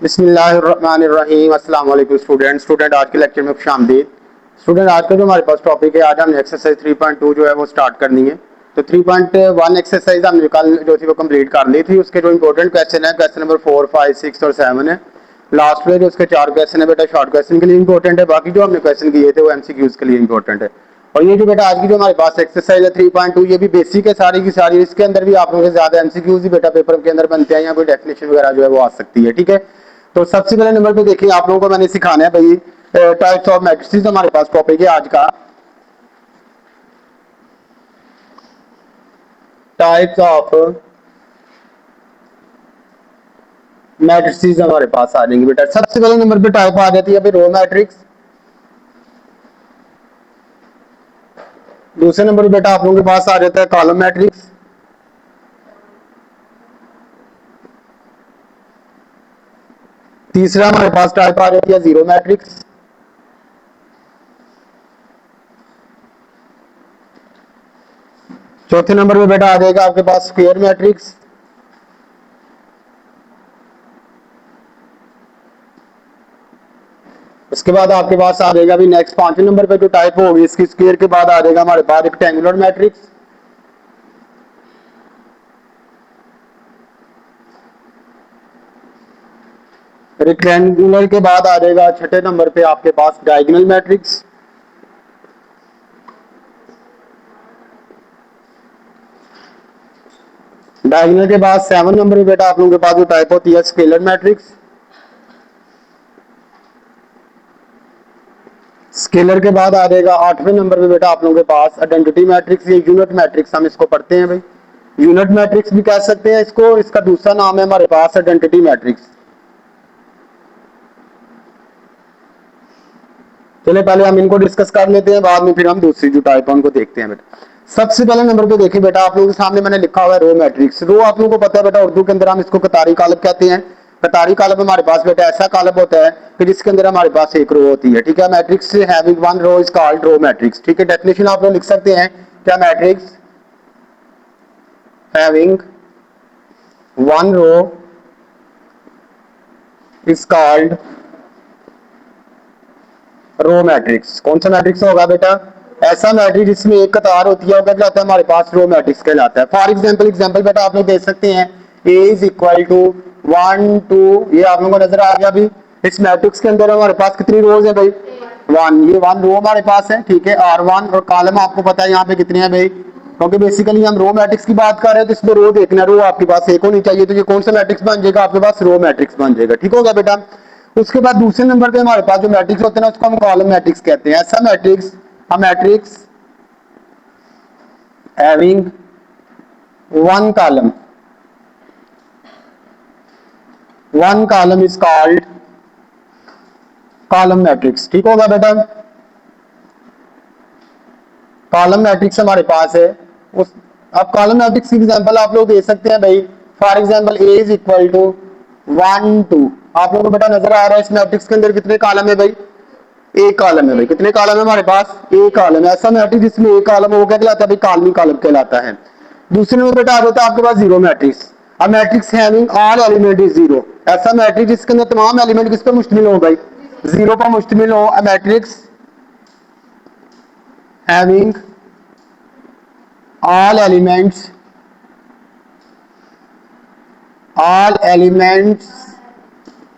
बिस्मिल्लाहिर्रहमानिर्रहीम। अस्सलाम वालेकुम स्टूडेंट आज के लेक्चर में खुशामदीद। स्टूडेंट आज का जो हमारे पास टॉपिक है, आज हमने एक्सरसाइज 3.2 जो है वो स्टार्ट करनी है। तो 3.1 एक्सरसाइज हमने कल जो थी वो कंप्लीट कर ली थी। उसके जो इंपॉर्टेंट क्वेश्चन है, क्वेश्चन नंबर 4, 5, 6 और 7 है। लास्ट में जो उसके 4 क्वेश्चन है बेटा शॉर्ट क्वेश्चन के लिए इंपॉर्टेंट है, बाकी जो हमने क्वेश्चन किए थे वो एमसीक्यूज के लिए इंपॉर्टेंट है। और ये जो बेटा आज की जो हमारे पास एक्सरसाइज है 3.2, ये भी बेसिक है सारी की सारी। इसके अंदर भी आप लोगों से ज्यादा एमसीक्यूज ही बेटा पेपर के अंदर बनते हैं, या कोई डेफिनेशन वगैरह जो है वो आ सकती है। ठीक है, तो सबसे पहले नंबर पे देखिए, आप लोगों को मैंने सिखाना है भाई टाइप्स ऑफ मैट्रिसेस। हमारे पास टॉपिक है आज का टाइप्स ऑफ मैट्रिसेस। हमारे पास आ जाएंगे बेटा। सबसे पहले नंबर पे टाइप आ जाती है अभी रो मैट्रिक्स। दूसरे नंबर पे बेटा आप लोगों के पास आ जाता है कॉलम मैट्रिक्स। तीसरा हमारे पास टाइप आ जाती है जीरो मैट्रिक्स। चौथे नंबर पे बेटा आ जाएगा आपके पास स्क्वायर मैट्रिक्स। उसके बाद आपके पास आ जाएगा भी नेक्स्ट पांचवें नंबर पे जो टाइप होगी इसकी स्क्वायर के बाद आ जाएगा हमारे पास रेक्टेंगुलर मैट्रिक्स। रेक्टेंगुलर के बाद आ जाएगा छठे नंबर पे आपके पास डायगोनल मैट्रिक्स। डायगोनल के बाद 7 नंबर पे बेटा आप लोगों के पास जो टाइप होती है स्केलर मैट्रिक्स। स्केलर के बाद आ जाएगा 8वें नंबर पे बेटा आप लोगों के पास आइडेंटिटी मैट्रिक्स। ये यूनिट मैट्रिक्स हम इसको पढ़ते हैं भाई, यूनिट मैट्रिक्स भी कह सकते हैं इसको। इसका दूसरा नाम है हमारे पास आइडेंटिटी मैट्रिक्स। चलिए पहले हम इनको डिस्कस कर लेते हैं, बाद में फिर हम दूसरी जो टाइप है उनको देखते हैं बेटा। सबसे पहले नंबर पे देखिए बेटा, आप लोगों के सामने मैंने लिखा हुआ है रो मैट्रिक्स। रो आप लोगों को पता है बेटा उर्दू के अंदर हम इसको कतारी कालब कहते हैं। कतारी कालब हमारे पास बेटा ऐसा कालब होता है कि जिसके अंदर हमारे पास एक रो होती है। ठीक है, matrix having one row is called row matrix. ठीक है, डेफिनेशन आप लोग लिख सकते हैं क्या, matrix having one row is called row matrix. कौन सा मैट्रिक्स होगा बेटा, ऐसा मैट्रिक्स जिसमें एक कतार होती है, क्या कहलाता है हमारे पास रो मैट्रिक्स कहलाता है। फॉर एग्जांपल बेटा आप लोग देख सकते हैं A इज इक्वल टू 1 2, ये आप लोगों को नजर आ गया। अभी इस मैट्रिक्स के अंदर हमारे पास कितनी रोज है भाई, 1। ये 1 रो हमारे पास है। ठीक है, R1 और कॉलम आपको पता है यहाँ पे कितने हैं भाई, क्योंकि बेसिकली हम रो मैट्रिक्स की बात कर रहे हैं तो इसमें रो देखना, रो आपके पास एक होनी चाहिए। तो ये कौन सा मैट्रिक्स बन जाएगा आपके पास, रो मैट्रिक्स बन जाएगा। ठीक होगा बेटा। उसके बाद दूसरे नंबर पे हमारे पास जो मैट्रिक्स होते हैं ना उसको हम कॉलम मैट्रिक्स कहते हैं। ऐसा matrix, a matrix having one column is called column matrix. ठीक होगा बेटा। कॉलम मैट्रिक्स हमारे पास है उस, अब कॉलम मैट्रिक्स की एग्जांपल आप लोग दे सकते हैं भाई। For example A is equal to 1 2। आप लोगों को बेटा नजर आ रहा है इस मैट्रिक्स के अंदर कितने कॉलम है भाई, एक कॉलम है भाई। कितने कॉलम है हमारे पास, एक कॉलम है। ऐसा मैट्रिक्स जिसमें एक कॉलम है वो क्या कहलाता है भाई, कॉलमी कॉलम कहलाता है। दूसरे में बेटा आ जाता है आपके पास जीरो मैट्रिक्स। अब matrix having all element is zero. ऐसा मैट्रिक्स जिसके अंदर तमाम एलिमेंट किस पर मुश्तमिल हो भाई, जीरो पर मुश्तमिल हो। A matrix having all elements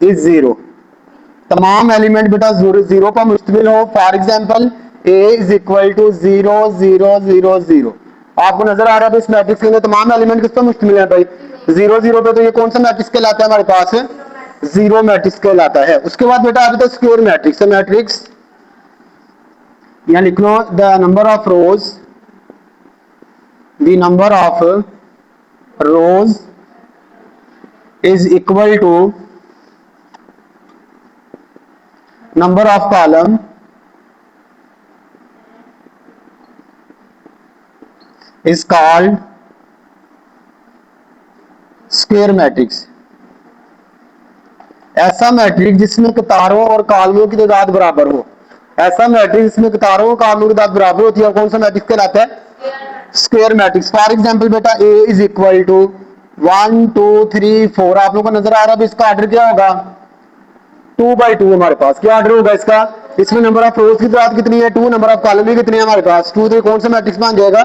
is zero। तमाम एलिमेंट बेटा जीरो पर मुश्तमिल हो। For example A is equal to 0 0 0 0। आपको नजर आ रहा है इस मैट्रिक्स के अंदर तमाम एलिमेंट किस पर मुश्तमिल है भाई, 0 0 पे। तो ये कौन सा मैट्रिक्स कहलाता है हमारे पास, जीरो मैट्रिक्स कहलाता है। उसके बाद बेटा आ जाता है स्क्वायर मैट्रिक्स। मैट्रिक्स यहाँ लिख लो, the number of rows, the number of rows is equal to number of column is called square matrix। ऐसा मैट्रिक्स जिसमें कतारों और कॉलमों की तादाद बराबर हो। ऐसा मैट्रिक्स जिसमें कतारों और कॉलमों की तादाद बराबर होती है कौन सा मैट्रिक्स कहलाता है, स्क्वायर मैट्रिक्स। फॉर एग्जांपल बेटा A इज इक्वल टू 1 2 3 4। आप लोगों को नजर आ रहा है इसका ऑर्डर क्या होगा, 2/2 हमारे पास क्या ऑर्डर होगा इसका, इसमें नंबर ऑफ रोज की तादाद कितनी है 2, नंबर ऑफ कॉलम भी कितनी है हमारे पास 2, तो कौन सा मैट्रिक्स बन जाएगा,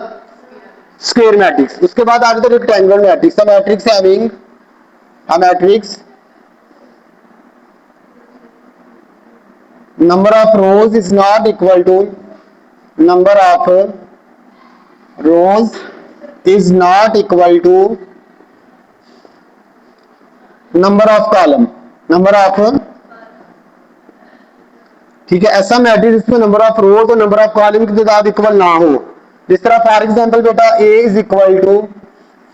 स्क्वायर मैट्रिक्स। उसके बाद आगे तो rectangular matrix, matrix having a matrix number of rows is not equal to number of rows is not equal to number of column, number of, ठीक है। ऐसा मैट्रिक्स जिसमें नंबर ऑफ रोज और नंबर ऑफ कॉलम की तादाद equal ना हो, जिस तरह फॉर एग्जांपल बेटा a इज इक्वल टू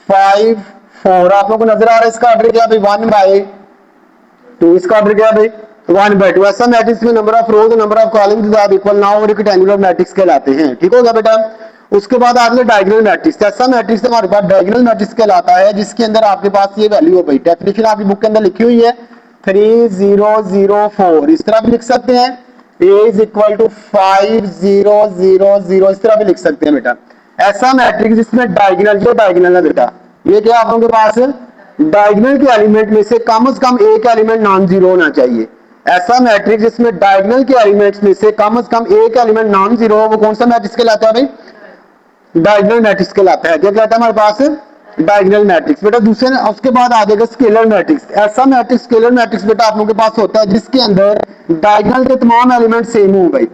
5 4, आप लोगों को नजर आ रहा है इसका ऑर्डर क्या भाई 1/2, इसका ऑर्डर क्या भाई 1/2। ऐसा मैट्रिक्स में नंबर ऑफ रोज और नंबर ऑफ कॉलम की तादाद इक्वल ना हो रेक्टेंगुलर मैट्रिक्स कहलाते हैं, ठीक हो गया बेटा। उसके बाद आगे डायगोनल मैट्रिक्स, ऐसा मैट्रिक्स हमारे पास डायगोनल मैट्रिक्स कहलाता है जिसके अंदर आपके पास ये वैल्यू हो भाई, डेफिनेशन आपकी बुक के अंदर लिखी हुई है 3004, इस तरह भी लिख सकते हैं a इज इक्वल टू 5000, इस तरह भी लिख सकते हैं बेटा। ऐसा मैट्रिक्स जिसमें डायगोनल, ये डायगोनल है बेटा, ये क्या आप लोगों के पास डायगोनल के एलिमेंट में से कम एक एलिमेंट नॉन जीरो होना चाहिए। ऐसा मैट्रिक्स जिसमें डायगोनल के एलिमेंट्स में से कम एक एलिमेंट नॉन जीरो हो, वो कौन सा मैट्रिक्स कहलाता है भाई, डायगोनल मैट्रिक्स कहलाता है। क्या कहलाता है हमारे पास डायगोनल मैट्रिक्स बेटा। दूसरे उसके बाद आ जाएगा स्केलर मैट्रिक्स, ऐसा मैट्रिक्स स्केलर मैट्रिक्स बेटा आप लोगों के पास होता है जिसके अंदर डायगोनल के तमाम एलिमेंट सेम हो भाई,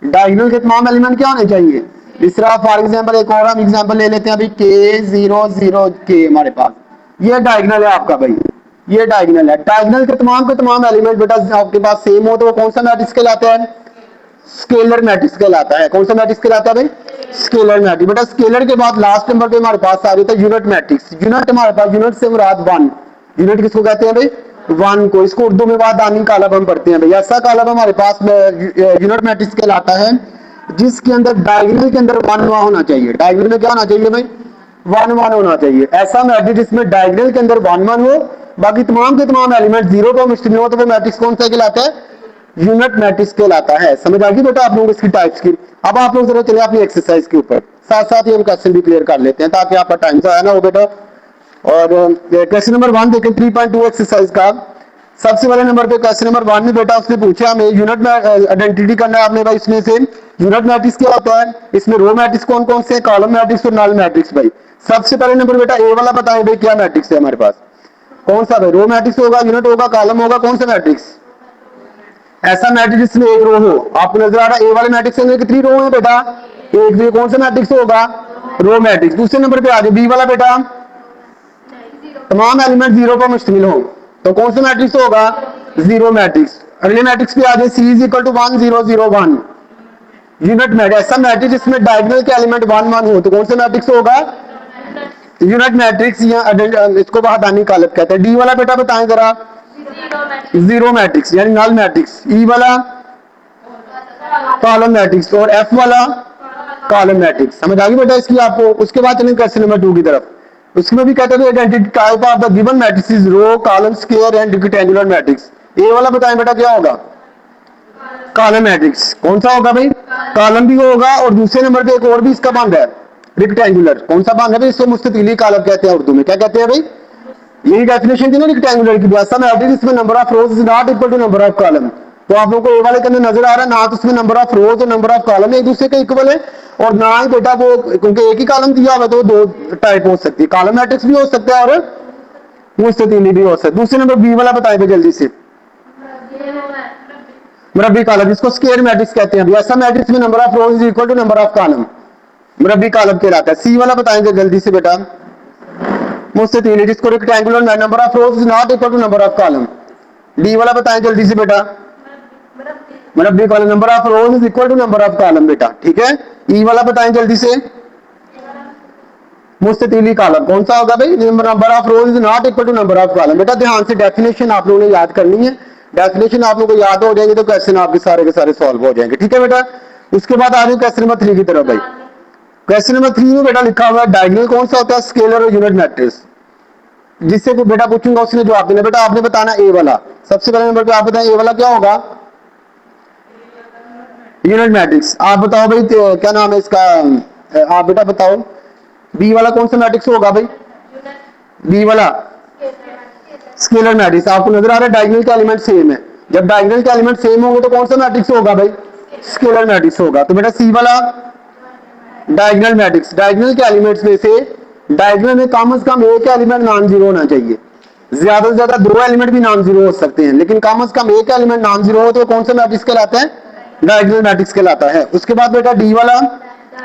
डायगोनल के तमाम एलिमेंट क्या होने चाहिए। इस तरह फॉर एग्जांपल एक और हम एग्जांपल ले लेते हैं अभी K00K, हमारे पास ये डायगोनल है आपका भाई, ये डायगोनल है। डायगोनल के तमाम एलिमेंट बेटा आपके पास सेम हो तो वो कौन सा मैट्रिक्स कहलाता है, स्केलर मैट्रिक्स कहलाता है। कौन सा मैट्रिक्स कहलाता है भाई, स्केलर मैट्रिक्स बेटा। स्केलर के बाद लास्ट नंबर पे हमारे पास आ जाता है यूनिट मैट्रिक्स। यूनिट हमारे पास, यूनिट से मुराद 1, यूनिट किसको कहते हैं भाई 1 को, इसको उर्दू में वादानी कालब हम पढ़ते हैं भाई। ऐसा कालब हमारे पास यूनिट मैट्रिक्स कहलाता है जिसके अंदर डायगोनल के अंदर 1 1 होना चाहिए, डायगोनल में क्या होना चाहिए भाई 1 1 होना चाहिए। ऐसा मैट्रिक्स जिसमें डायगोनल के अंदर 1 1 हो, बाकी तमाम के तमाम एलिमेंट जीरो पर मुश्तमिल हो, तो वो मैट्रिक्स कौन सा कहलाता है, यूनिट मैट्रिक्स कहलाता है। समझ आ गई बेटा आप लोगों को इसकी टाइप्स की। अब आप लोग जरा चले अपनी एक्सरसाइज के ऊपर, साथ साथ ही हम क्वेश्चन भी क्लियर कर लेते हैं ताकि आपका टाइम से आया ना हो बेटा। और क्वेश्चन नंबर 1 देखें 3.2 एक्सरसाइज का। सबसे पहले नंबर पे क्वेश्चन नंबर 1 में बेटा उसने पूछा हमें यूनिट में आइडेंटिटी करना है आपने भाई। इसमें से यूनिट मैट्रिक्स क्या होता है, इसमें रो मैट्रिक्स कौन कौन से, कॉलम मैट्रिक्स और नल मैट्रिक्स भाई। सबसे पहले नंबर बेटा ए वाला बताएं भाई क्या मैट्रिक्स है हमारे पास, कौन सा भाई, रो मैट्रिक्स होगा, यूनिट होगा, कॉलम होगा, कौन सा मैट्रिक्स। ऐसा मैट्रिक्स जिसमें एक रो हो, आपको नजर आ रहा है ए वाले मैट्रिक्स के अंदर कितनी रो है बेटा, एक, तो कौन सा मैट्रिक्स होगा, रो मैट्रिक्स। दूसरे नंबर पे आ जाए बी वाला बेटा, तमाम एलिमेंट जीरो पर मुश्तमिल हो, तो कौन सा मैट्रिक्स होगा, जीरो मैट्रिक्स। अगले मैट्रिक्स पे आ जाए C is equal to 1 0 0 1, unit matrix. ऐसा मैट्रिक्स जिसमें डायगोनल के एलिमेंट 1 1 हो, तो कौन सा मैट्रिक्स होगा, यूनिट मैट्रिक्स, या इसको वहादानी कालब कहते हैं। डी वाला बेटा बताएं जरा, जीरो मैट्रिक्स यानी नल मैट्रिक्स। ई वाला कॉलम मैट्रिक्स और एफ वाला कॉलम मैट्रिक्स। समझ आ गई बेटा इसकी आपको। उसके बाद चलेंगे क्वेश्चन नंबर 2 की तरफ। उसमें भी कहते हैं identity type of the given matrix is row, column, square and rectangular matrix. A वाला बताएं बेटा क्या होगा, कॉलम मैट्रिक्स। कौन सा होगा भाई, कॉलम भी होगा, और दूसरे नंबर पे एक और भी इसका बन रहा है रेक्टेंगुलर। कौन सा बन रहा है भाई, इसको मुस्ततिली कॉलम कहते हैं, उर्दू में क्या कहते हैं भाई, यही डेफिनेशन थी ना रेक्टेंगुलर की। ऐसा मैट्रिक्स इसमें number of rows is not equal to number of column. तो आप लोगों को ए वाले के अंदर नजर आ रहा है ना, तो उसमें नंबर ऑफ रोज और नंबर ऑफ कॉलम एक दूसरे के इक्वल है, और ना ही बेटा वो, क्योंकि एक ही कॉलम दिया हुआ तो दो टाइप हो सकती है, कॉलम मैट्रिक्स भी हो सकता है और मुस्ततिली भी हो सकता है। दूसरे नंबर बी वाला बताए थे जल्दी से, मुरब्बी कॉलम, जिसको स्क्वायर मैट्रिक्स कहते हैं। ऐसा मैट्रिक्स में number of rows is equal to number of column, मुरब्बी कॉलम कहलाता है। सी वाला बताएंगे जल्दी से बेटा, मुस्ततिल, जिसको rectangular, number of rows is not equal to number of column. D वाला बताएं जल्दी से बेटा, मुरब्बी column, number of rows is equal to number of column बेटा, ठीक है। ई वाला बताएं जल्दी से, मुस्ततिली कॉलम। कौन सा होगा भाई, number of rows is not equal to number of column. बेटा ध्यान से डेफिनेशन आप लोगों ने याद करनी है, डेफिनेशन आप लोगों को याद हो जाएंगे तो क्वेश्चन आपके सारे के सारे सॉल्व हो जाएंगे, ठीक है बेटा। उसके बाद आ रहे क्वेश्चन नंबर 3 की तरफ भाई। क्वेश्चन नंबर 3 में बेटा लिखा हुआ है डायगोनल कौन सा होता है, स्केलर और यूनिट मैट्रिक्स। जिससे बेटा पूछूंगा उसने जवाब देना। बेटा आपने बताना ए वाला, सबसे पहले नंबर पे आप बताएं ए वाला क्या होगा, यूनिट मैट्रिक्स। आप बताओ भाई क्या नाम है इसका, आप बेटा बताओ बी वाला कौन सा मैट्रिक्स होगा भाई, बी वाला स्केलर मैट्रिक्स। आपको नजर आ रहा है डायगोनल के एलिमेंट सेम है, जब डायगोनल के एलिमेंट सेम होंगे तो कौन सा मैट्रिक्स होगा भाई, स्केलर मैट्रिक्स होगा। तो बेटा सी वाला डायगोनल मैट्रिक्स, डायगोनल के एलिमेंट्स में से डायगोनल में कम से कम एक एलिमेंट नॉन जीरो होना चाहिए, ज्यादा से ज्यादा दो एलिमेंट भी नॉन जीरो हो सकते हैं, लेकिन कम से कम एक एलिमेंट नॉन जीरो हो तो कौन सा मैट्रिक्स कहलाता है, डायगोनल मैट्रिक्स कहलाता है। उसके बाद बेटा डी वाला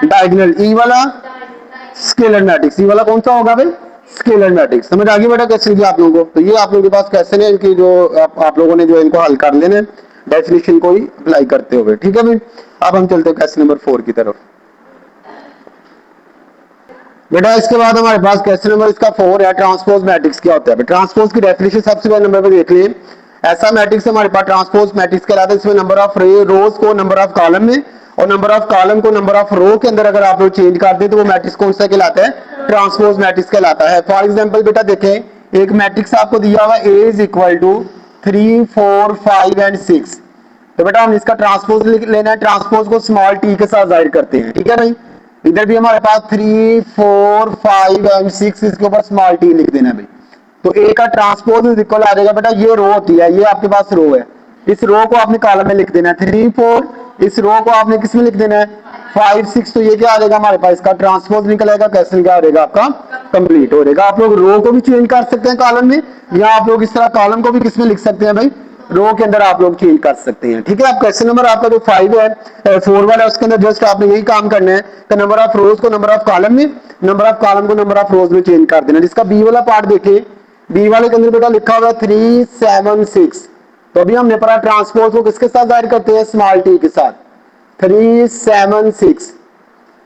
डायगोनल, ई वाला स्केलर मैट्रिक्स, ई वाला कौन सा होगा भाई, स्केलर मैट्रिक्स। समझ आ गई बेटा क्वेश्चन की आप लोगों को। तो ये आप लोगों के पास क्वेश्चन है इनकी, जो आप लोगों ने जो इनको हल कर लेने डेफिनेशन को ही अप्लाई करते हुए, ठीक है भाई। अब हम चलते हैं क्वेश्चन नंबर 4 की तरफ। बेटा इसके बाद हमारे पास क्वेश्चन नंबर इसका 4 है, ट्रांसपोज मैट्रिक्स क्या होता है। ट्रांसपोज की डेफिनेशन सबसे पहले नंबर पे देख लिए, ऐसा मैट्रिक्स हमारे पास ट्रांसपोज मैट्रिक्स कहलाता है इसमें नंबर ऑफ रोज को नंबर ऑफ कॉलम में और नंबर ऑफ कॉलम को नंबर ऑफ रो के अंदर अगर आप लोग चेंज कर दें तो वो मैट्रिक्स कौन सा कहलाता है, ट्रांसपोज मैट्रिक्स कहलाता है। फॉर एग्जाम्पल बेटा देखें, एक मैट्रिक्स आपको दिया हुआ ए इज इक्वल टू 3 4 5 एंड 6, तो बेटा हम इसका ट्रांसपोज लेना है, ट्रांसपोज को स्मॉल टी के साथ जाहिर करते हैं, ठीक है भाई। इधर भी हमारे पास 3 4 5 एंड 6, इसके ऊपर स्मॉल टी लिख देना है भाई। तो ए का ट्रांसपोज इज इक्वल आ जाएगा बेटा, ये रो होती है, ये आपके पास रो है, इस रो को आपने कॉलम में लिख देना है 3 4, इस रो को आपने किस में लिख देना है 5 6, तो ये क्या आ जाएगा हमारे पास, इसका ट्रांसपोज निकल आएगा, कैसे क्या हो जाएगा आपका, कंप्लीट हो जाएगा। आप लोग रो को भी चेंज कर सकते हैं कॉलम में, या आप लोग इस तरह कॉलम को भी किस में लिख सकते हैं भाई, रो के अंदर आप लोग चेंज कर सकते हैं, ठीक है। आप क्वेश्चन नंबर आपका जो 5 है 4 वाला है, उसके अंदर जस्ट आपने यही काम करना है कि नंबर ऑफ रोज को नंबर ऑफ कॉलम में, नंबर ऑफ कॉलम को नंबर ऑफ रोज में चेंज कर देना। जिसका बी वाला पार्ट देखिए, बी वाले के अंदर बेटा लिखा हुआ है 3 7 6, तो अभी हमने पढ़ा ट्रांसपोज को किसके साथ जाहिर करते हैं, स्मॉल टी के साथ, 3 7 6।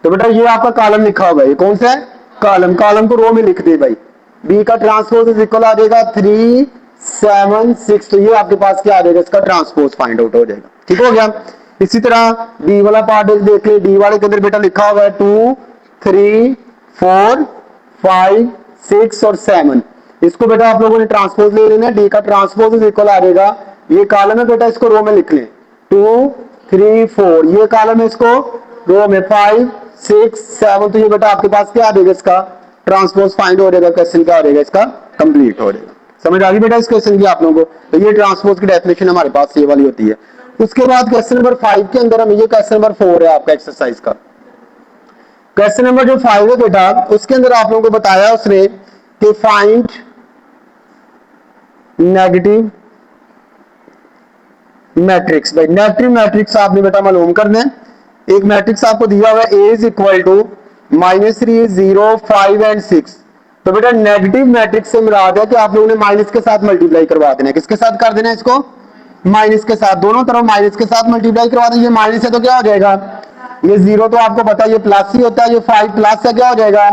तो बेटा ये आपका कॉलम लिखा हुआ है, ये कौन सा है, कॉलम, कॉलम को रो में लिख दे भाई। बी का ट्रांसपोज इज इक्वल आ जाएगा 3 7 6, तो ये आपके पास क्या आ जाएगा, इसका ट्रांसपोज फाइंड आउट हो जाएगा, ठीक हो गया। इसी तरह डी वाला पार्ट देख ले, डी वाले के अंदर बेटा लिखा हुआ है 2 3 4 5 6 और 7, इसको बेटा आप लोगों ने ट्रांसपोज ले लेना, डी का ट्रांसपोज इज इक्वल आ जाएगा, ये कॉलम है बेटा, इसको रो में लिख लें 2 3 4, ये कॉलम है, इसको रो में 5 6 7, तो ये बेटा आपके पास क्या आ जाएगा, इसका ट्रांसपोज फाइंड हो जाएगा, क्वेश्चन क्या हो जाएगा, इसका कंप्लीट हो जाएगा। समझ आ गई बेटा इस क्वेश्चन की आप लोगों को। तो ये ट्रांसपोज की डेफिनेशन हमारे पास ये वाली होती है। उसके बाद क्वेश्चन नंबर 5 के अंदर हमें, ये क्वेश्चन नंबर 4 है आपका एक्सरसाइज का, क्वेश्चन नंबर जो 5 है बेटा, उसके अंदर आप लोगों को बताया उसने कि फाइंड नेगेटिव मैट्रिक्स। भाई नेगेटिव मैट्रिक्स आपने बेटा मालूम करना है। एक मैट्रिक्स आपको दिया हुआ है ए इज इक्वल टू -3 0 5 एंड 6, तो बेटा नेगेटिव मैट्रिक्स से मुराद है कि आप लोगों ने माइनस के साथ मल्टीप्लाई करवा देना है, किसके साथ कर देना है इसको, माइनस के साथ, दोनों तरफ माइनस के साथ मल्टीप्लाई करवा दें। ये माइनस है तो क्या हो जाएगा, ये 0 तो आपको पता है ये प्लस ही होता है, ये 5 प्लस है क्या हो जाएगा,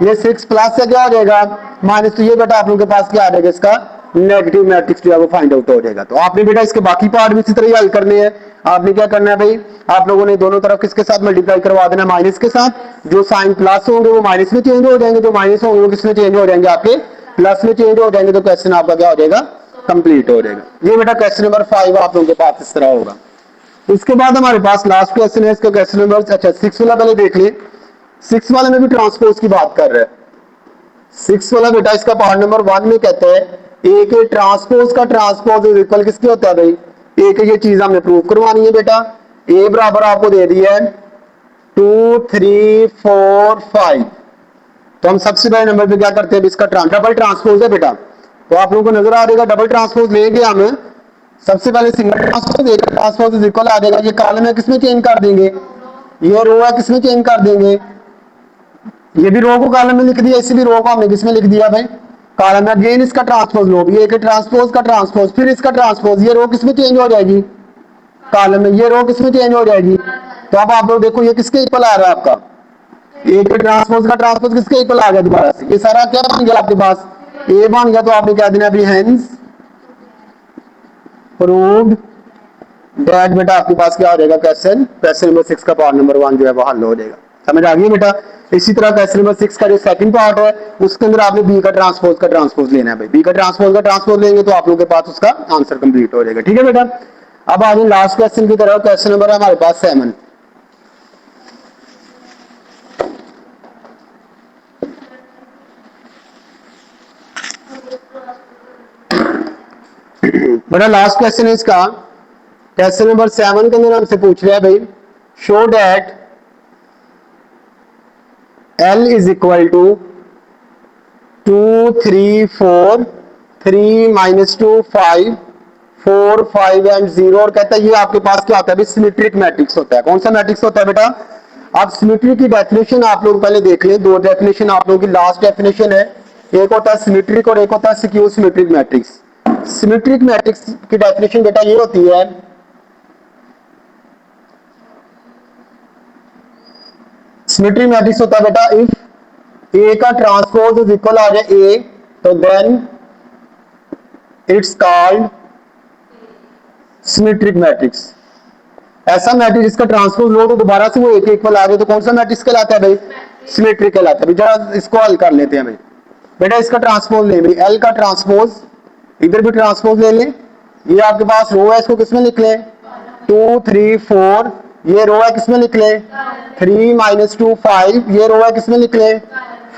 ये 6 प्लस है क्या हो जाएगा, माइनस, तो ये बेटा आप लोगों के पास क्या आ जाएगा, इसका नेगेटिव मैट्रिक्स जो है वो फाइंड आउट हो जाएगा। तो आपने बेटा इसके बाकी पार्ट भी इसी तरह ही हल करने हैं। आपने क्या करना है भाई, आप लोगों ने दोनों तरफ किसके साथ मल्टीप्लाई करवा देना, माइनस के साथ, जो साइन प्लस होंगे वो माइनस में चेंज हो जाएंगे, जो माइनस होंगे वो किसमें चेंज हो जाएंगे, आपके प्लस में चेंज हो जाएंगे, तो क्वेश्चन आपका क्या हो जाएगा, कंप्लीट हो जाएगा। ये बेटा क्वेश्चन नंबर 5 आप लोगों के पास इस तरह होगा। उसके बाद हमारे पास लास्ट क्वेश्चन है, इसका क्वेश्चन नंबर 6 वाला पहले देख लिए। 6 वाले में भी ट्रांसपोज की बात कर रहा है। 6 वाला बेटा इसका पार्ट नंबर 1 में कहते हैं ए के ट्रांसपोज का ट्रांसपोज इज इक्वल किसके होता है भाई, ए के, ये चीज हमने प्रूव करवानी है बेटा। ए बराबर आपको दे दिया है 2 3 4 5, तो हम सबसे पहले नंबर पे क्या करते हैं, इसका डबल ट्रांसपोज है बेटा, तो आप लोगों को नजर आ जाएगा डबल ट्रांसपोज लेंगे हम। सबसे पहले सिंगल ट्रांसपोज, एक ट्रांसपोज इज इक्वल आ जाएगा, ये कॉलम है किसमें चेंज कर देंगे, ये रो है किसमें चेंज कर देंगे, ये भी रो को कॉलम में लिख दिया, इसी भी रो को हमने किसमें लिख दिया भाई, कॉलम में। अगेन इसका ट्रांसपोज लो, ये के ट्रांसपोज का ट्रांसपोज, फिर इसका ट्रांसपोज, ये रो किसमें चेंज हो जाएगी, कॉलम में, ये रो किसमें चेंज हो जाएगी। तो अब आप लोग देखो ये किसके इक्वल आ रहा है आपका, ए के ट्रांसपोज का ट्रांसपोज किसके इक्वल आ गया दोबारा से, ये सारा क्या बन गया आपके पास, ए बन गया। तो आपने क्या देना अभी, हेंस प्रूव्ड दैट, बेटा आपके पास क्या हो जाएगा, क्वेश्चन नंबर 6 का पार्ट नंबर 1 जो है वो हल हो जाएगा। समझ आ गई बेटा। इसी तरह क्वेश्चन नंबर 6 का जो सेकंड पार्ट है, उसके अंदर आपने बी का ट्रांसपोज लेना है भाई, बी का ट्रांसपोज लेंगे तो आप लोगों के पास उसका आंसर कंप्लीट हो जाएगा, ठीक है बेटा। अब आ जाए लास्ट क्वेश्चन की तरफ, क्वेश्चन नंबर है हमारे पास 7। बेटा लास्ट क्वेश्चन है इसका, क्वेश्चन नंबर 7 के अंदर हमसे पूछ रहा है भाई, show that L is equal to 2 3 4 3 -2 5 4 5 and 0, और कहता है ये आपके पास क्या होता है, सिमेट्रिक मैट्रिक्स होता है। कौन सा मैट्रिक्स होता है बेटा? आप सिमेट्रिक की डेफिनेशन आप लोग पहले देख लें, दो डेफिनेशन आप लोगों की लास्ट डेफिनेशन है, एक होता है सिमेट्रिक और एक होता है skew symmetric matrix. Symmetric matrix की डेफिनेशन बेटा ये होती है, सिमेट्रिक मैट्रिक्स होता है बेटा इफ ए का ट्रांसपोज इज इक्वल आ जाए ए, तो then it's called symmetric matrix. ऐसा मैट्रिक्स जिसका ट्रांसपोज लो तो दोबारा से वो ए के इक्वल आ जाए तो कौन सा मैट्रिक्स कहलाता है भाई? सिमेट्रिक कहलाता है। जरा इसको हल कर लेते हैं भाई। बेटा इसका ट्रांसपोज ले भाई, एल का ट्रांसपोज, इधर भी ट्रांसपोज ले लें, ये आपके पास रो है, इसको किसमें लिख लें? 2 3 4, ये रो है, किसमें लिख लें? 3 -2 5, ये रो है, किसमें लिख लें?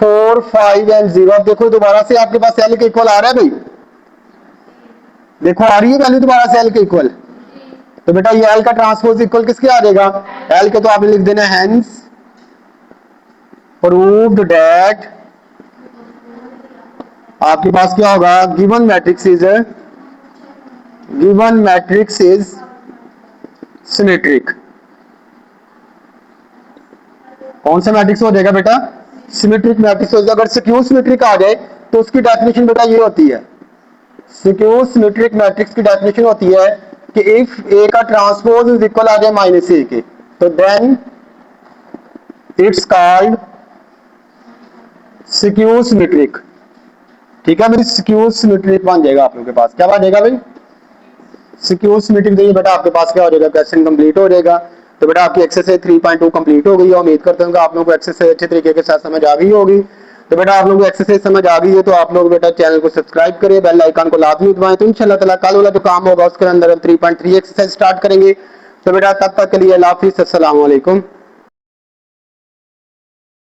4 5 एंड 0। अब देखो दोबारा से आपके पास एल के इक्वल आ रहा है भाई, देखो आ रही है वैल्यू दोबारा से एल के इक्वल, तो बेटा ये एल का ट्रांसपोज इक्वल किसके आ जाएगा? एल के, तो आपने लिख देना हेंस प्रूव्ड दैट, आपके पास क्या होगा? Given matrix is symmetric. कौन सा मैट्रिक्स हो जाएगा बेटा? सिमेट्रिक मैट्रिक्स हो जाएगा। अगर स्क्यू सिमेट्रिक आ जाए तो उसकी डेफिनेशन बेटा ये होती है, स्क्यू सिमेट्रिक मैट्रिक्स की डेफिनेशन होती है कि इफ ए का ट्रांसपोज इज इक्वल आ जाए -a के, तो then it's called skew symmetric. ठीक है भाई, स्क्यू सिमेट्रिक बन जाएगा आप लोगों के पास। क्या बन जाएगा भाई? Skew symmetric. देखिए बेटा आपके पास क्या हो जाएगा, क्वेश्चन कंप्लीट हो जाएगा। तो बेटा आपकी एक्सरसाइज 3.2 कंप्लीट हो गई है। उम्मीद करता हूँ कि आप लोगों को एक्सरसाइज अच्छे तरीके के साथ समझ आ गई होगी। तो बेटा आप लोगों को एक्सरसाइज समझ आ गई है तो आप लोग बेटा चैनल को सब्सक्राइब करें, बेल आइकन को लाजमी दबाएं, तो इंशाल्लाह ताला कल वाला जो काम होगा उसके अंदर हम 3.3 एक्सरसाइज स्टार्ट करेंगे। तो बेटा तब तक के लिए अल्लाह हाफिज़, अस्सलाम वालेकुम।